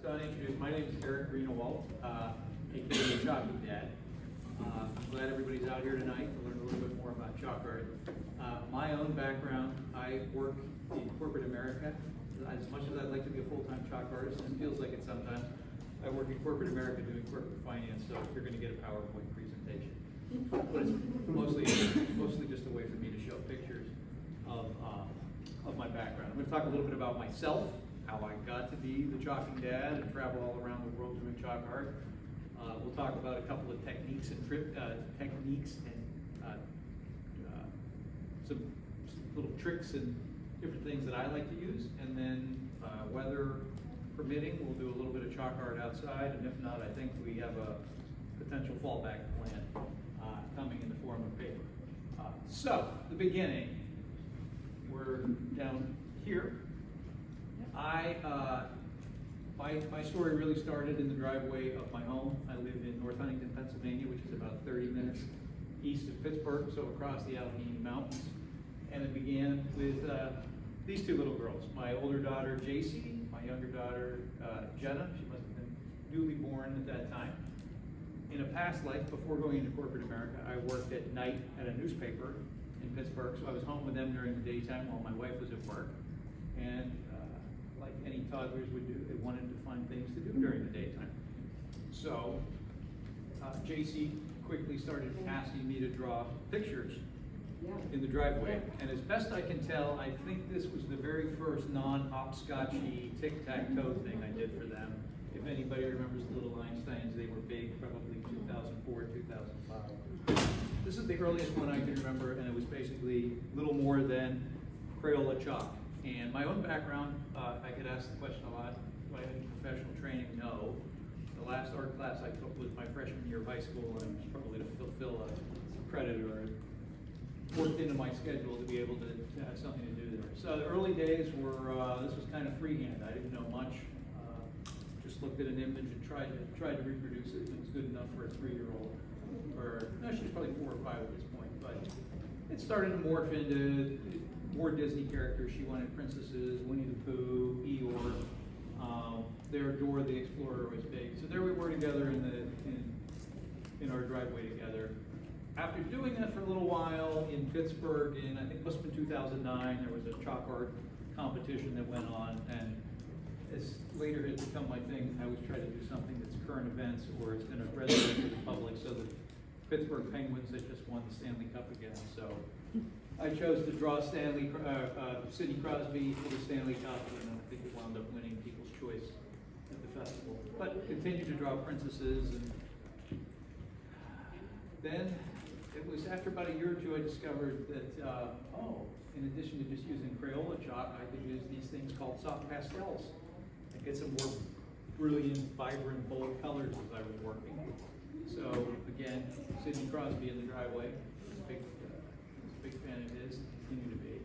done introduced, my name is Erik Greenawalt, aka Chalky Dad. I'm glad everybody's out here tonight to learn a little bit more about chalk art. My own background, I work in corporate America. As much as I'd like to be a full-time chalk artist, and it feels like it sometimes, I work in corporate America doing corporate finance, so you're going to get a PowerPoint presentation. But it's mostly just a way for me to show pictures of my background. I'm going to talk a little bit about myself, how I got to be the chalking dad and travel all around the world doing chalk art. We'll talk about a couple of techniques and some little tricks and different things that I like to use, and then weather permitting, we'll do a little bit of chalk art outside, and if not, I think we have a potential fallback plan coming in the form of paper. So, the beginning, we're down here. My story really started in the driveway of my home. I live in North Huntington, Pennsylvania, which is about 30 minutes east of Pittsburgh, so across the Allegheny Mountains. And it began with these two little girls. My older daughter, JC, my younger daughter, Jenna. She must have been newly born at that time. In a past life, before going into corporate America, I worked at night at a newspaper in Pittsburgh, so I was home with them during the daytime while my wife was at work. And like any toddlers would do, they wanted to find things to do during the daytime. So JC quickly started asking me to draw pictures in the driveway. And as best I can tell, I think this was the very first non-hopscotchy tic-tac-toe thing I did for them. If anybody remembers the little Einsteins, they were big, probably 2004, 2005. This is the earliest one I can remember, and it was basically little more than Crayola chalk. And my own background, I get asked the question a lot, do I have any professional training? No. The last art class I took was my freshman year of high school, and it was probably to fulfill a credit or worked into my schedule to be able to have something to do there. So the early days were, this was kind of freehand. I didn't know much. Just looked at an image and tried to reproduce it. It was good enough for a 3-year-old. Or, no, she was probably 4 or 5 at this point. But it started to morph into more Disney characters. She wanted princesses, Winnie the Pooh, Eeyore. Their Dora the Explorer was big. So there we were together in our driveway together. After doing that for a little while in Pittsburgh, I think it must have been 2009, there was a chalk art competition that went on, and as later has become my thing, I always try to do something that's current events or it's going to resonate with the public. So the Pittsburgh Penguins had just won the Stanley Cup again, so I chose to draw Sidney Crosby for the Stanley Cup, and I think it wound up winning People's Choice at the festival. But continued to draw princesses, and then it was after about a year or two I discovered that, in addition to just using Crayola chalk, I could use these things called soft pastels and get some more brilliant, vibrant, bold colors as I was working. So again, Sidney Crosby in the driveway, big fan of his, continue to be.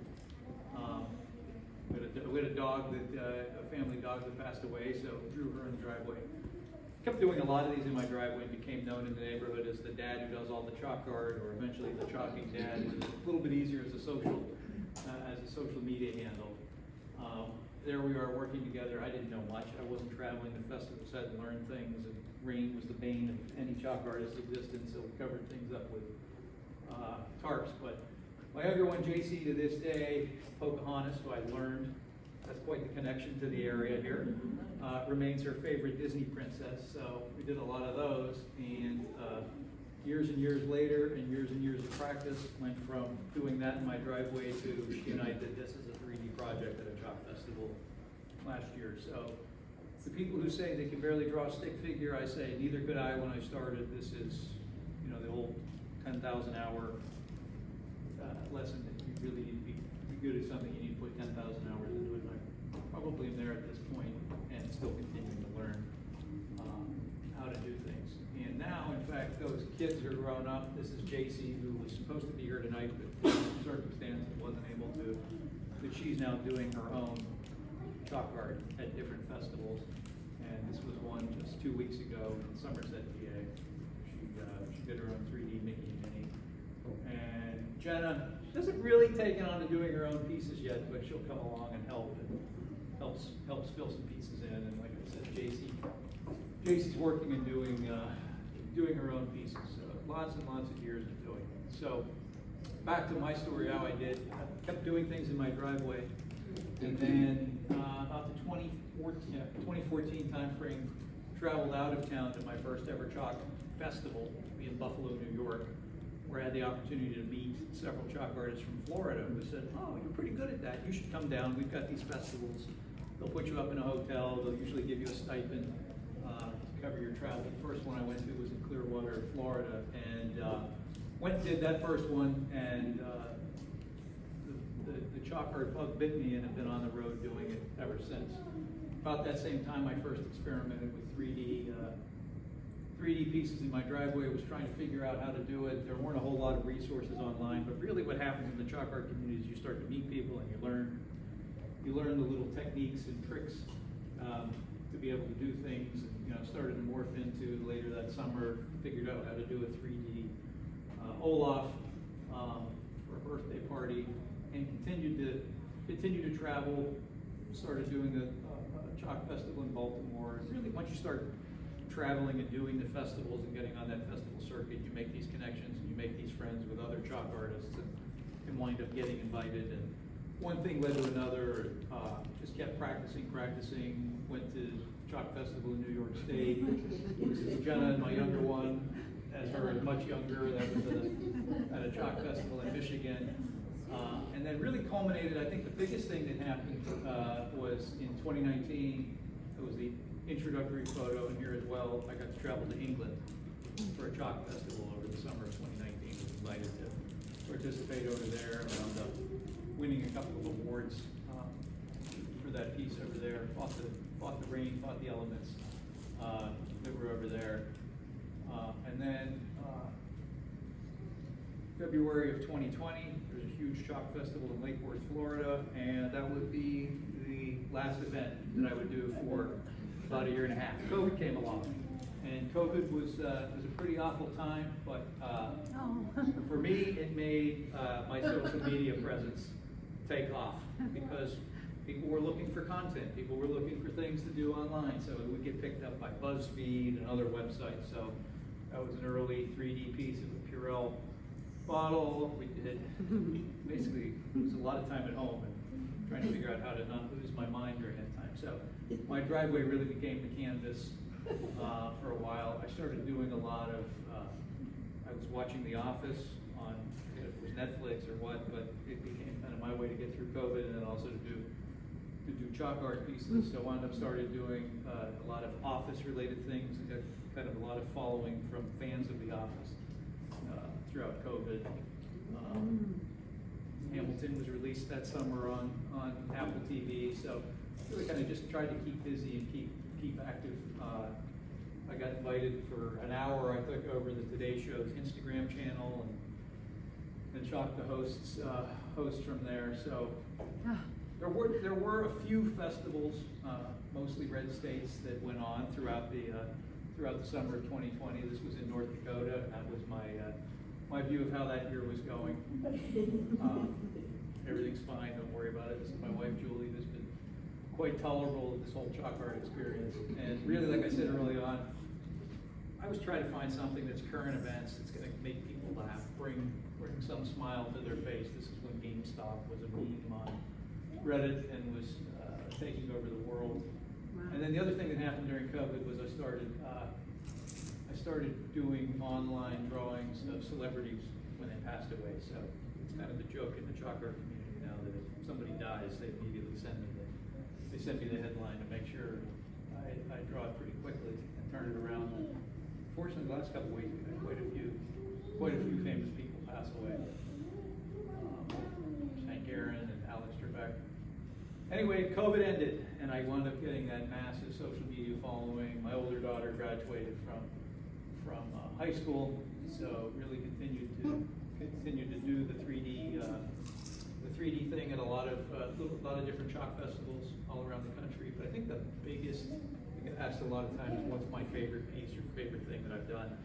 We had a dog a family dog that passed away, so drew her in the driveway. Kept doing a lot of these in my driveway and became known in the neighborhood as the dad who does all the chalk art, or eventually the chalking dad. It was a little bit easier as a social media handle. There we are working together. I didn't know much. I wasn't traveling the festivals, had to learn things, and rain was the bane of any chalk artist's existence, so we covered things up with tarps. But my younger one, JC, to this day, Pocahontas, who I learned, that's quite the connection to the area here, remains her favorite Disney princess. So we did a lot of those, and years and years later, and years of practice, went from doing that in my driveway to she and I did this as a 3D project at a chalk festival last year. So the people who say they can barely draw a stick figure, I say neither could I when I started. This is, the old 10,000 hour lesson that you really need to be good at something. You need to put 10,000 hours into it. I probably am there at this point and still continuing to learn how to do things. And now, in fact, those kids are grown up. This is JC, who was supposed to be here tonight, but due to circumstances wasn't able to. But she's now doing her own chalk art at different festivals. And this was one just 2 weeks ago in Somerset, PA. She did her own 3D Mickey and Minnie. And Jenna hasn't really taken on to doing her own pieces yet, but she'll come along and help. And helps fill some pieces in, and like I said, JC's working and doing her own pieces. Lots and lots of years of doing it. So back to my story, how I did. I kept doing things in my driveway, and then about the 2014 timeframe, traveled out of town to my first ever chalk festival in Buffalo, New York, where I had the opportunity to meet several chalk artists from Florida who said, "Oh, you're pretty good at that. You should come down. We've got these festivals. They'll put you up in a hotel. They'll usually give you a stipend to cover your travel." The first one I went to was in Clearwater, Florida, and went and did that first one, and the chalk art bug bit me, and have been on the road doing it ever since. About that same time, I first experimented with 3D pieces in my driveway. Was trying to figure out how to do it. There weren't a whole lot of resources online, but really what happens in the chalk art community is you start to meet people and you learn the little techniques and tricks to be able to do things. And, started to morph into later that summer, figured out how to do a 3D Olaf for a birthday party, and continued to travel. Started doing a chalk festival in Baltimore. And really, once you start traveling and doing the festivals and getting on that festival circuit, you make these connections and you make these friends with other chalk artists, and wind up getting invited. And one thing led to another. Just kept practicing. Went to chalk festival in New York State. Jenna, my younger one, as her is much younger. That was at a chalk festival in Michigan. And then really culminated, I think the biggest thing that happened was in 2019. It was the introductory photo, and here as well, I got to travel to England for a chalk festival over the summer of 2019. I was invited to participate over there. I wound up winning a couple of awards for that piece over there. Fought the rain, fought the elements that were over there. And then February of 2020, there's a huge chalk festival in Lake Worth, Florida, and that would be the last event that I would do for about a year and a half. COVID came along, and COVID was a pretty awful time, but for me, it made my social media presence take off, because people were looking for content. People were looking for things to do online, so it would get picked up by BuzzFeed and other websites. So that was an early 3D piece of a Purell bottle. We did basically, it was a lot of time at home and trying to figure out how to not lose my mind during that time. So my driveway really became the canvas for a while. I started doing a lot of, I was watching The Office on, I forget if it was Netflix or what, but it became kind of my way to get through COVID, and then also to do chalk art pieces. So I wound up started doing a lot of office-related things, and got kind of a lot of following from fans of The Office throughout COVID. Hamilton was released that summer on Apple TV, so really kind of just tried to keep busy and keep active. I got invited for an hour. I took over the Today Show's Instagram channel and shocked the hosts from there. So there were a few festivals, mostly red states, that went on throughout the summer of 2020. This was in North Dakota, and that was my view of how that year was going. Everything's fine, don't worry about it. This is my wife, Julie, who's been quite tolerable of this whole chalk art experience. And really, like I said early on, I was trying to find something that's current events, that's going to make people laugh, bring some smile to their face. This is when GameStop was a meme on Reddit and was taking over the world. Wow. And then the other thing that happened during COVID was I started doing online drawings of celebrities when they passed away. So it's kind of the joke in the chalk art community now that if somebody dies, they immediately send me the headline to make sure I draw it pretty quickly and turn it around. Fortunately, the last couple of weeks, we've had quite a few famous people pass away. Hank Aaron and Alex Trebek. Anyway, COVID ended, and I wound up getting that massive social media following. My older daughter graduated from high school, so really continued to do the 3D thing at a lot of different chalk festivals all around the country. But I think the biggest, I get asked a lot of times, what's my favorite piece or favorite thing that I've done?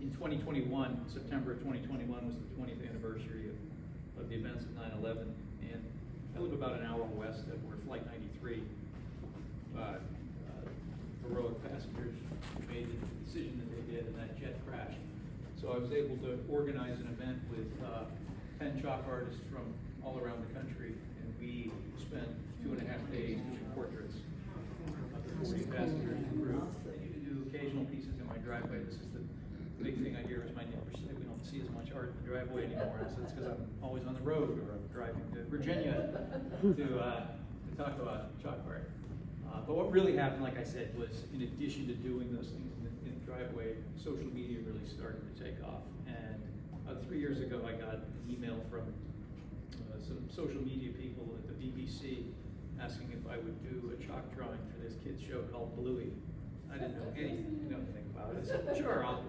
In 2021, September of 2021 was the 20th anniversary of the events of 9/11, and I live about an hour west of where Flight 93, heroic passengers made the decision that they did and that jet crashed. So I was able to organize an event with 10 chalk artists from all around the country, and we spent 2.5 days doing portraits of the 40 passengers in the group. I need to do occasional pieces in my driveway. This is the big thing I hear is my neighbors say we don't see as much art in the driveway anymore. So it's because I'm always on the road or I'm driving to Virginia to talk about chalk art. But what really happened, like I said, was in addition to doing those things in the driveway, social media really started to take off. And 3 years ago, I got an email from some social media people at the BBC asking if I would do a chalk drawing for this kid's show called Bluey. I didn't know anything about it. I said, sure, I'll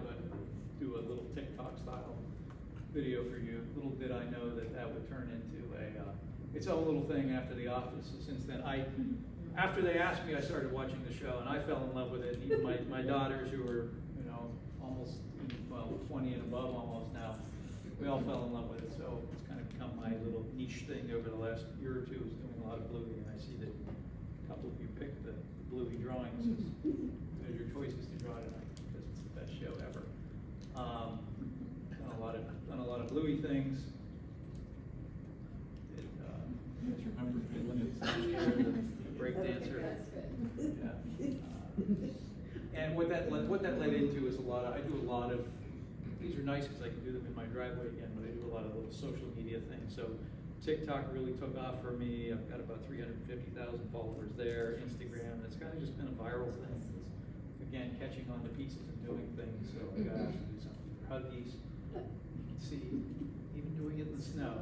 do a little TikTok style video for you. Little did I know that that would turn into its own little thing after The Office. So since then, after they asked me, I started watching the show, and I fell in love with it. Even my daughters, who are almost 20 and above almost now, we all fell in love with it. So it's kind of become my little niche thing over the last year or two, is doing a lot of Bluey, and I see that a couple of you picked the Bluey drawings as your choices to draw tonight because it's the best show ever. Done a lot of Bluey things. Just remember the break dancer. Yeah. And what that led into is I do a lot of, these are nice because I can do them in my driveway again, but I do a lot of little social media things. So TikTok really took off for me. I've got about 350,000 followers there. Instagram, it's kind of just been a viral thing. It's, again, catching on to pieces and doing things. So I got to do something for Huggies. You can see, even doing it in the snow.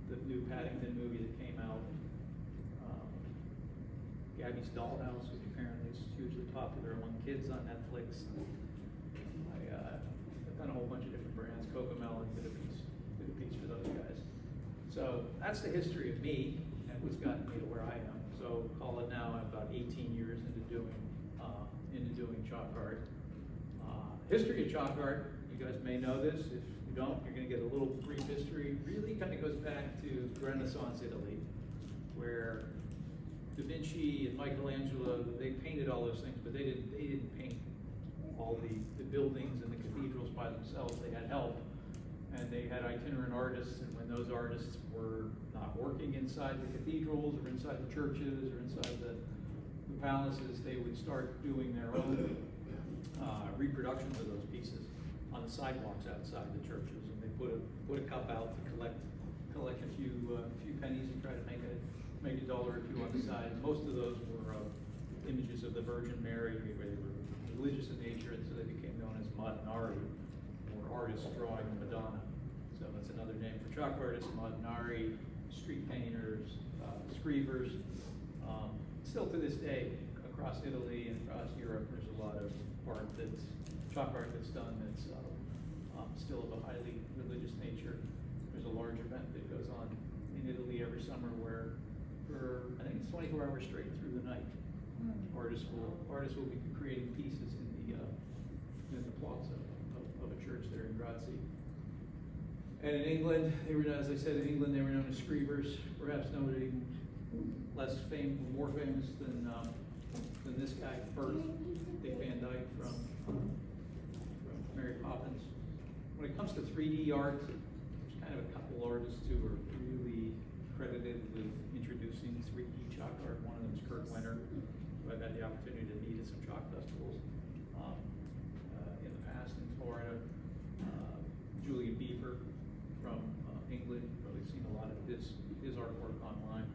The new Paddington movie that came out, Gabby's Dollhouse, which apparently is hugely popular among kids on Netflix. I've done a whole bunch of different brands. Cocomelon did a piece for those guys. So that's the history of me and what's gotten me to where I am. So call it now, I'm about 18 years into doing chalk art. History of chalk art, you guys may know this. If you don't, you're going to get a little brief history. Really kind of goes back to Renaissance Italy, where Da Vinci and Michelangelo, they painted all those things, but they didn't paint all the buildings and the cathedrals by themselves. They had help, and they had itinerant artists, and when those artists were not working inside the cathedrals or inside the churches or inside the palaces, they would start doing their own reproductions of those pieces on the sidewalks outside the churches, and they put a cup out to collect a few pennies and try to make a dollar or two on the side. And most of those were images of the Virgin Mary, where they were religious in nature, and so they became known as Modinari, or artists drawing the Madonna. So that's another name for chalk artists: Modinari, street painters, screevers. Still to this day, across Italy and across Europe, there's a lot of chalk art that's done that's still of a highly religious nature. There's a large event that goes on in Italy every summer where, for I think it's 24 hours straight through the night, artists will be creating pieces in the plaza of a church there in Grazie. And in England, as I said, they were known as screevers. Perhaps nobody more famous than this guy, Bert, Dick Van Dyke from Mary Poppins. When it comes to 3D art, there's kind of a couple artists who are really credited with introducing 3D chalk art. One of them is Kurt Wenner, who I've had the opportunity to meet at some chalk festivals in the past in Florida. Julian Beaver from England, probably seen a lot of his artwork online.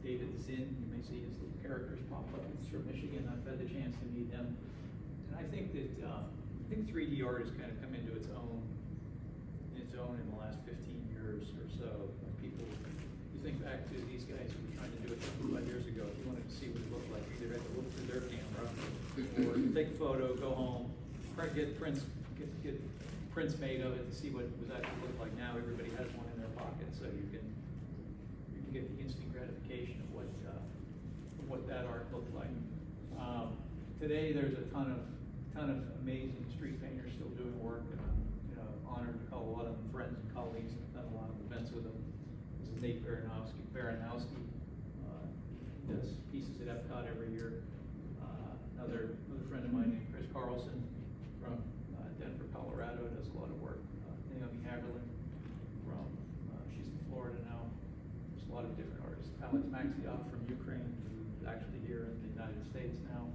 David Zinn, you may see his little characters pop up. He's from Michigan. I've had the chance to meet him, and I think that 3D art has kind of come into its own in the last 15 years or so. Like people, you think back to these guys who were trying to do it 25 years ago. If you wanted to see what it looked like, you either had to look through their camera, or take a photo, go home, get prints made of it to see what it was actually look like. Now everybody has one in their pocket, so you can get the instant gratification of what that art looked like. Today there's a ton of amazing street painters still doing work, and I'm honored to call a lot of them friends and colleagues, and done a lot of events Nate Baranowski does pieces at Epcot every year. Another friend of mine named Chris Carlson from Denver, Colorado, does a lot of work. Naomi Haberlin from, she's in Florida now. There's a lot of different artists. Alex Maxioff from Ukraine, who's actually here in the United States now,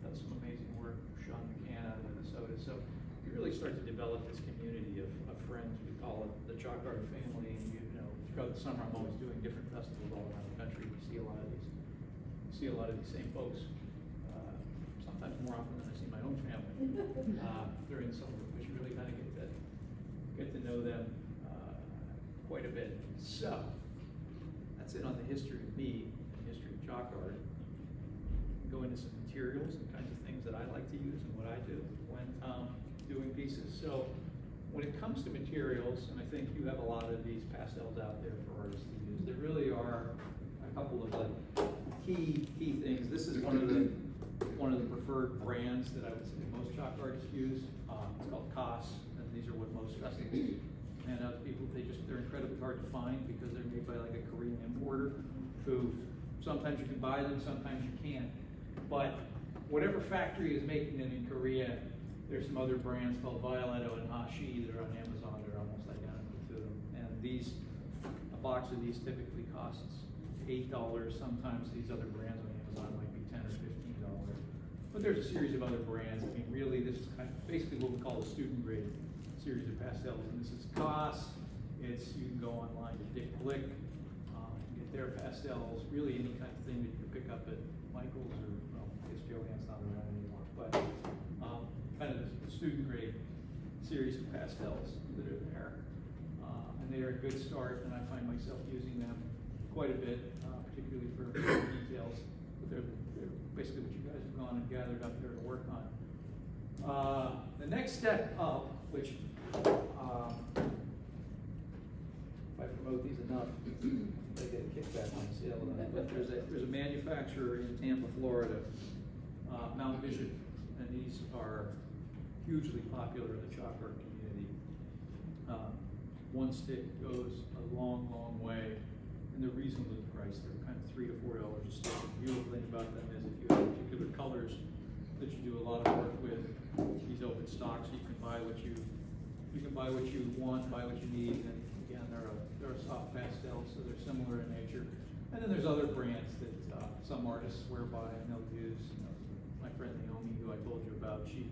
does some amazing work. Sean McCann out of Minnesota. So you really start to develop this community of friends. We call it the Chalk Art family. And you know, throughout the summer, I'm always doing different festivals all around the country. You see a lot of these same folks. Sometimes more often than I see my own family during the summer, because you really kind of get to know them quite a bit. So that's it on the history of me, and history of chalk art. Go into some materials and kinds of things that I like to use and what I do when doing pieces. So when it comes to materials, and I think you have a lot of these pastels out there for artists to use, there really are a couple of like key things. This is one of the preferred brands that I would say most chalk artists use. It's called COS, and these are what most festivals hand out to people. They're incredibly hard to find because they're made by like a Korean importer who sometimes you can buy them, sometimes you can't. But whatever factory is making them in Korea, there's some other brands called Violetto and Hashi that are on Amazon that are almost identical to them. And a box of these typically costs $8. Sometimes these other brands on Amazon might be $10 or $15. But there's a series of other brands. I mean, really, this is kind of basically what we call a student grade series of pastels. And this is COS. You can go online to Dick Blick, get their pastels, really any kind of thing that you can pick up at Michael's or, well, I guess Joann's not around anymore, but kind of the student grade series of pastels that are there. And they are a good start, and I find myself using them quite a bit, particularly for details. But they're basically what you guys have gone and gathered up there to work on. The next step up, which if I promote these enough, I get a kickback on sale on it. But there's a manufacturer in Tampa, Florida, Mount Vision, and these are hugely popular in the chalk art community. One stick goes a long, long way, and they're reasonably priced. They're kind of $3 to $4 a stick. The beautiful thing about them is if you have particular colors that you do a lot of work with, these open stock, so you can buy what you want, buy what you need, and again, they're a soft pastel, so they're similar in nature. And then there's other brands that some artists swear by and they'll use. You know, my friend Naomi, who I told you about, she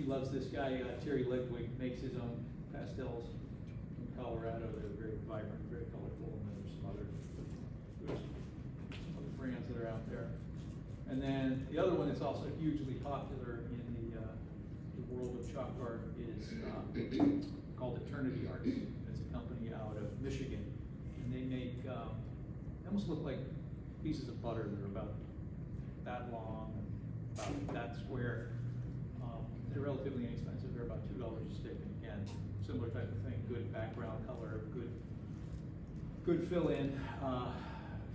loves this guy, Terry Ledwig, makes his own pastels in Colorado. They're very vibrant, very colorful, and then there's some other brands that are out there. And then the other one that's also hugely popular in the world of chalk art is called Eternity Art. It's a company out of Michigan, and they make they almost look like pieces of butter that are about that long, and about that square. They're relatively inexpensive. They're about $2 a stick, and again, similar type of thing. Good background color, good fill in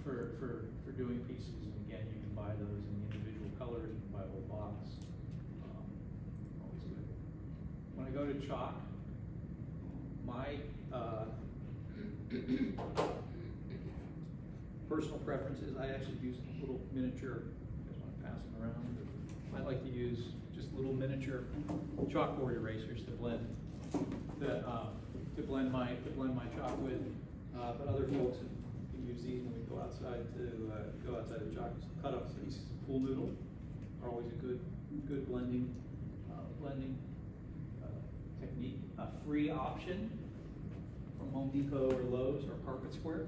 for doing pieces. And again, you can buy those in the individual colors. You can buy a whole box. Always good. When I go to chalk, my personal preference is I actually use little miniature. You guys want to pass them around? I like to use just little miniature chalkboard erasers to blend my chalk with. But other folks can use these when we go outside the chalk. Cut up pieces of pool noodle are always a good blending technique. A free option from Home Depot or Lowe's or Carpet Square.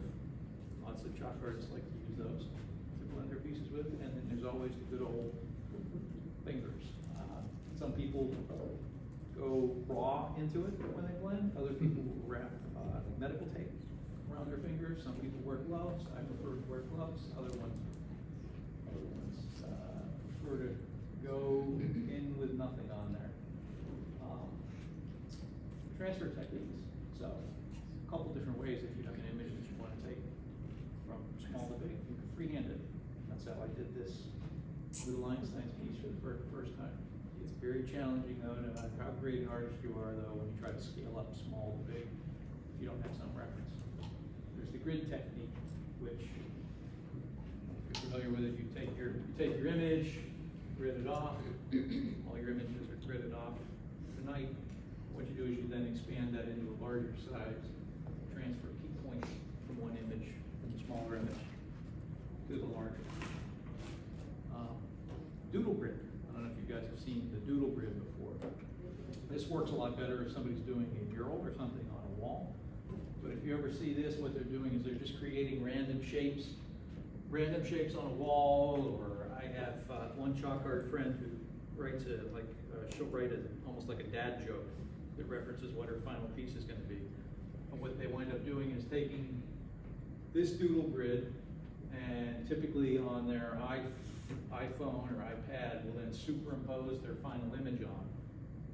Lots of chalk artists like to use those to blend their pieces with. And then there's always the good old fingers. Some people go raw into it when they blend. Other people will wrap medical tape around their fingers. Some people wear gloves. I prefer to wear gloves. Other ones prefer to go in with nothing on there. Transfer techniques. So a couple different ways if you have an image that you want to take from small to big. You can freehand it. That's how I did this little Einstein's piece for the first time. It's very challenging though, no matter how great an artist you are though, when you try to scale up small to big, if you don't have some reference. grid technique, which, if you're familiar with it, you take your image, grid it off, all your images are gridded off tonight. What you do is you then expand that into a larger size, transfer key points from one image, from the smaller image to the larger. Doodle grid. I don't know if you guys have seen the doodle grid before. This works a lot better if somebody's doing a mural or something on a wall. But if you ever see this, what they're doing is they're just creating random shapes on a wall. Or I have one chalk art friend who writes she'll write almost like a dad joke that references what her final piece is going to be. And what they wind up doing is taking this doodle grid, and typically on their iPhone or iPad will then superimpose their final image on.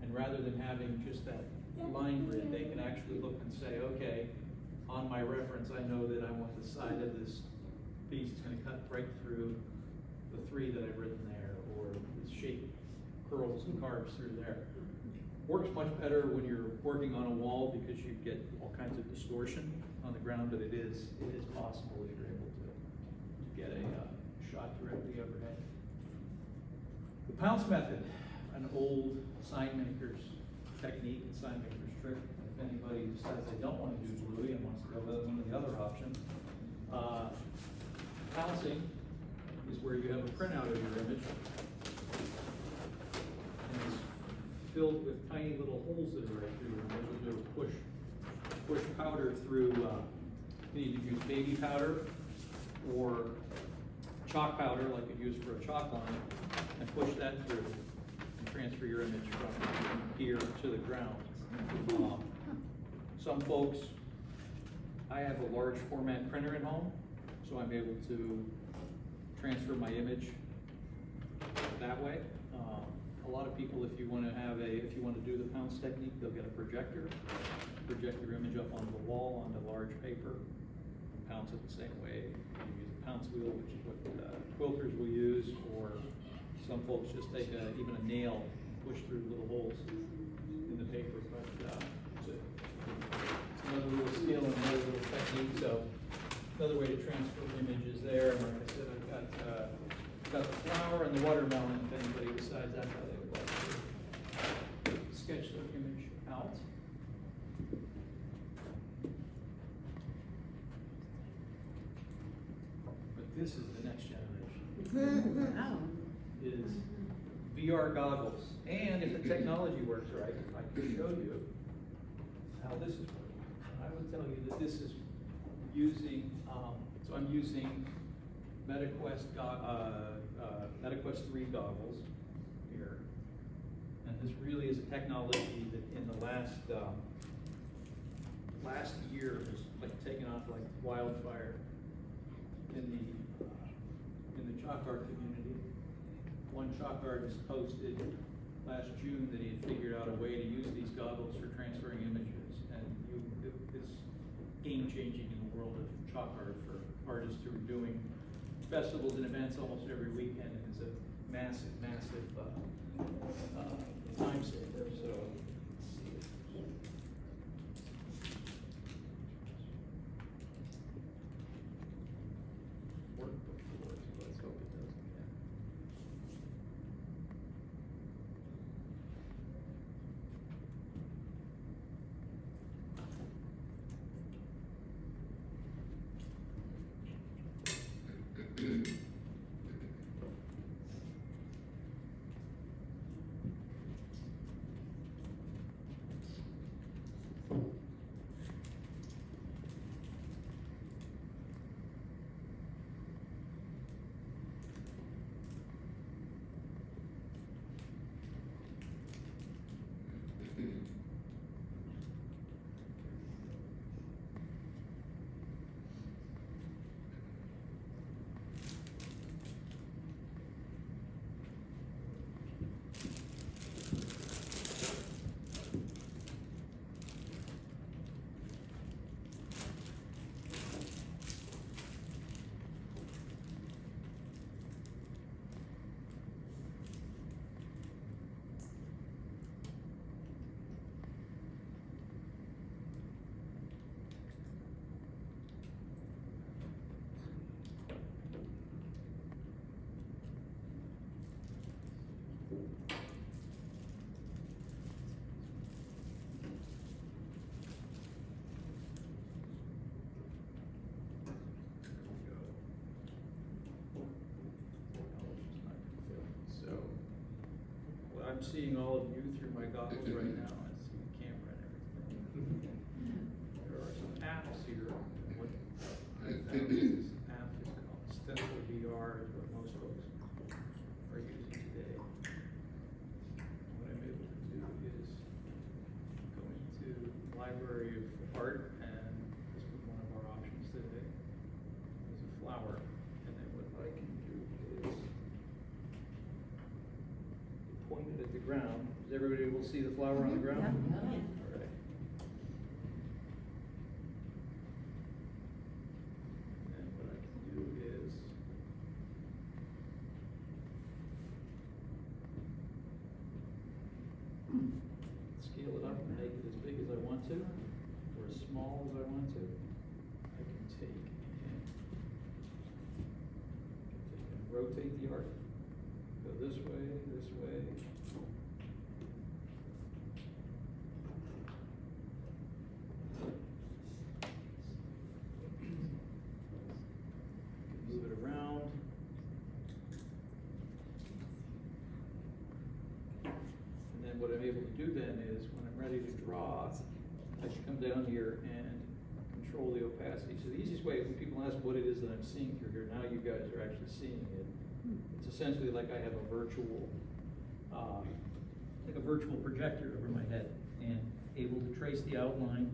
And rather than having just that line grid, they can actually look and say, okay, on my reference, I know that I want the side of this piece is going to cut right through the 3 that I've written there, or the shape curls and carves through there. Works much better when you're working on a wall because you get all kinds of distortion on the ground, but it is possible if you're able to get a shot directly overhead. The pounce method, an old sign maker's technique and sign maker's trick. If anybody decides they don't want to do Bluey and wants to go with one of the other options, pouncing is where you have a printout of your image, and it's filled with tiny little holes that are right through your image. You'll do a push powder through. You need to use baby powder or chalk powder, like you use for a chalk line, and push that through and transfer your image from here to the ground. Some folks, I have a large format printer at home, so I'm able to transfer my image that way. A lot of people, if you want to do the pounce technique, they'll get a project your image up onto the wall, onto large paper, and pounce it the same way. You use a pounce wheel, which is what quilters will use, or some folks just take even a nail and push through little holes in the paper. But it's another little skill and another little technique. So another way to transfer images there. And like I said, I've got the flower and the watermelon. If anybody decides that's how they would like to sketch their image out. But this is the next generation. Is VR goggles. And if the technology works right, I could show you how this is working. I would tell you that this is using, so I'm using MetaQuest 3 goggles here. And this really is a technology that in the last year has taken off like wildfire in the chalk art community. One chalk artist posted last June that he had figured out a way to use these goggles for transferring images, and it's game-changing in the world of chalk art for artists who are doing festivals and events almost every weekend, and it's a massive time saver. So worked before, so let's hope it does again. I'm seeing all of you through my goggles right now. I see the camera and everything. There are some apps here. What this app is called Stafford VR is what most folks are using today. What I'm able to do is go into Library of Art, and this was one of our options today. There's a flower, and then what I can do is point it at the ground. Is everybody able to see the flower on the ground? Yeah. All right. And what I can do is scale it up and make it as big as I want to, or as small as I want to. I can take and rotate the art. Go this way, this way. Move it around. And then what I'm able to do then is, when I'm ready to draw, I can come down here and control the opacity. So the easiest way, when people ask what it is that I'm seeing through here, now you guys are actually seeing it. It's essentially like I have a virtual projector over my head, and able to trace the outline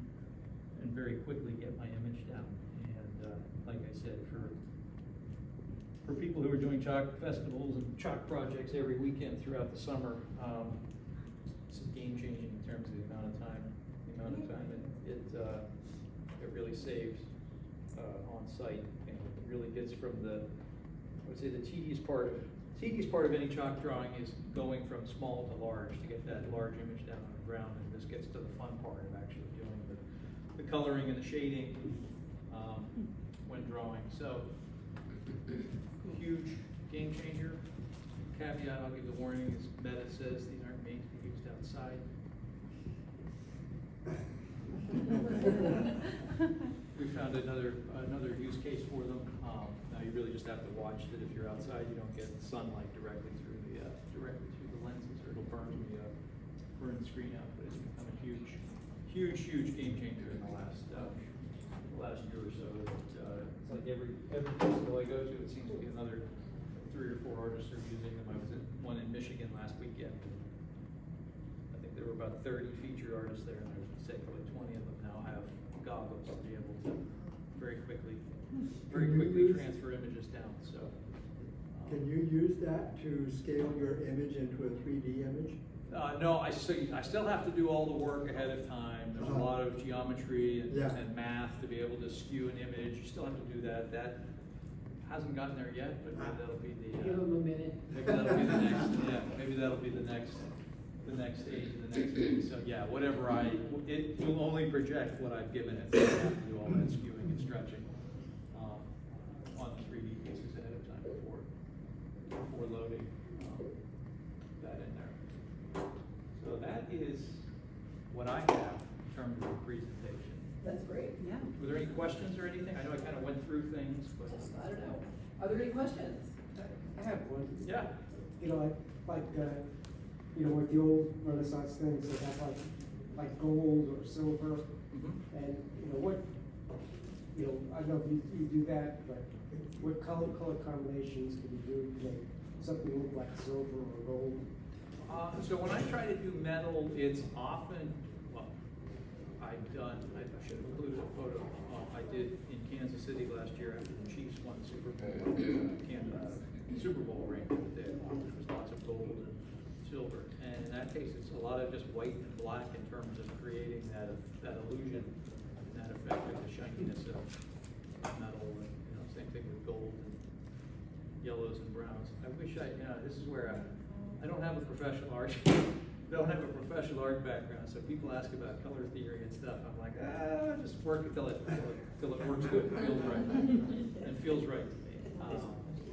and very quickly get my image down. And like I said, for people who are doing chalk festivals and chalk projects every weekend throughout the summer, it's game changing in terms of the amount of time it really saves on site, and it really gets from the, I would say, the tedious part of any chalk drawing is going from small to large to get that large image down on the ground, and this gets to the fun part of actually doing the coloring and the shading when drawing. So, huge game changer. Caveat, I'll give the warning, is Meta says these aren't made to be used outside. We found another use case for them. Now you really just have to watch that if you're outside, you don't get sunlight directly through the lenses, or it'll burn the screen out. But it's become a huge game changer in the last year or so. It's like every festival I go to, it seems to be another 3 or 4 artists are using them. I was at one in Michigan last weekend. I think there were about 30 featured artists there, and I would say probably 20 of them now have goggles to be able to very quickly transfer images down. So, can you use that to scale your image into a 3D image? no, I still have to do all the work ahead of time. There's a lot of geometry and math to be able to skew an image. You still have to do that. That hasn't gotten there yet, but maybe that'll be the. Give them a minute. Maybe that'll be the next. Yeah, maybe that'll be the next stage of the next thing. So yeah, whatever it will only project what I've given it. So I have to do all that skewing and stretching on the 3D pieces ahead of time before loading that in there. So that is what I have in terms of the presentation. That's great. Yeah. Were there any questions or anything? I know I kind of went through things, but I don't know. Are there any questions? I have one. yeah. You know, with the old Renaissance things, they have like gold or silver, and I don't know if you do that, but what color combinations can you do to make something look like silver or gold? So when I try to do metal, it's often, I should have included a photo. I did in Kansas City last year after the Chiefs won the Super Bowl ring that they had won. There was lots of gold and silver, and in that case, it's a lot of just white and black in terms of creating that illusion and that effect of the shininess of metal, and same thing with gold and yellows and browns. I wish this is where I don't have a professional art. Don't have a professional art background, so people ask about color theory and stuff. I'm like, just work until it works good, and feels right to me.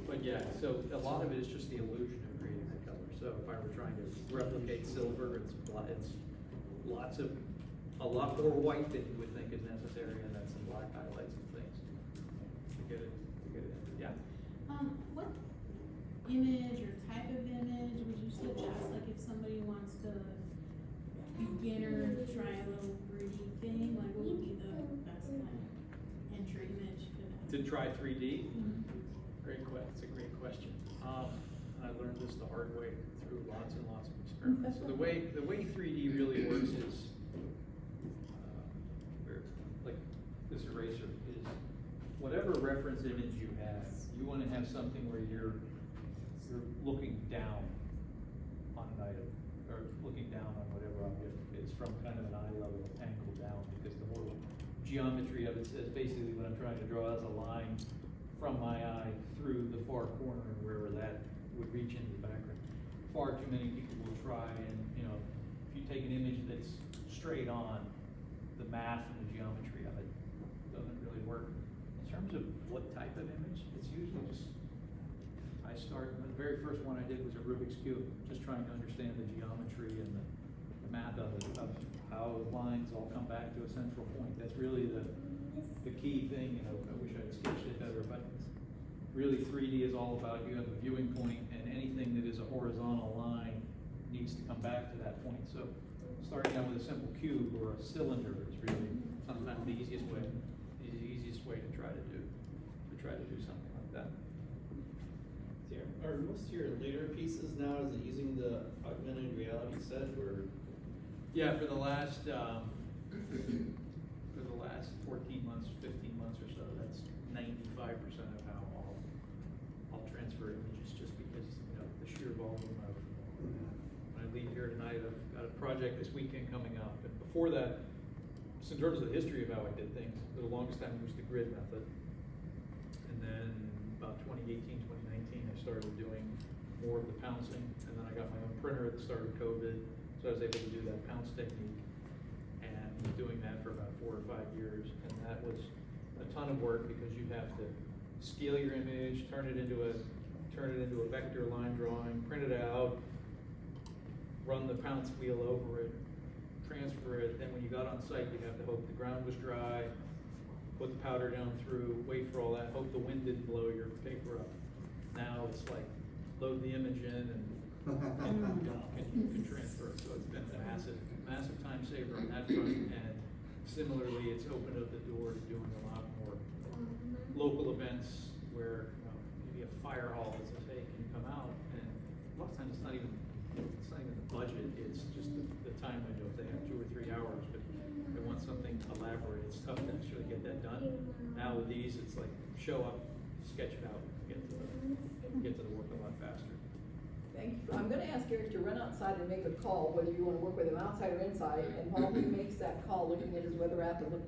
But yeah, so a lot of it is just the illusion of creating the color. So if I were trying to replicate silver, it's a lot more white than you would think is necessary, and then some black highlights and things to get it. Yeah. What image or type of image would you suggest, like if somebody wants to beginner try a little 3D thing, like what would be the best kind of entry image for them? To try 3D? Mhm. It's a great question. I learned this the hard way through lots and lots of experiments. So the way 3D really works is, like this eraser is, whatever reference image you have, you want to have something where you're looking down on an item, or looking down on whatever object is from kind of an eye level angle down, because the whole geometry of it says basically what I'm trying to draw is a line from my eye through the far corner and wherever that would reach into the background. Far too many people will try and, if you take an image that's straight on, the math and the geometry of it doesn't really work. In terms of what type of image, it's usually just, the very first one I did was a Rubik's Cube, just trying to understand the geometry and the math of it, of how lines all come back to a central point. That's really the key thing. I wish I'd sketched it better, but really 3D is all about, you have a viewing point, and anything that is a horizontal line needs to come back to that point. So starting out with a simple cube or a cylinder is really sometimes the easiest way to try to do something like that. Are most of your later pieces now, is it using the augmented reality set, or? Yeah, for the last 14 months, 15 months or so, that's 95% of how I'll transfer images, just because, the sheer volume of, when I leave here tonight, I've got a project this weekend coming up, and before that, just in terms of the history of how I did things, for the longest time I used the grid method, and then about 2018, 2019, I started doing more of the pouncing, and then I got my own printer at the start of COVID, so I was able to do that pounce technique, and was doing that for about 4 or 5 years, and that was a ton of work, because you have to scale your image, turn it into a vector line drawing, print it out, run the pounce wheel over it, transfer it, then when you got on site, you have to hope the ground was dry, put the powder down through, wait for all that, hope the wind didn't blow your paper up. Now it's like, load the image in and you can transfer it. So it's been a massive time saver on that front, and similarly, it's opened up the door to doing a lot more local events where, maybe a fire hall is a fake and you come out, and a lot of times it's not even the budget, it's just the time window. If they have 2 or 3 hours, but they want something elaborate, it's tough to actually get that done. Now with these, it's like, show up, sketch it out, get to the work a lot faster. Thank you. I'm gonna ask Erik to run outside and make a call, whether you wanna work with him outside or inside, and while he makes that call, looking at his weather app and looking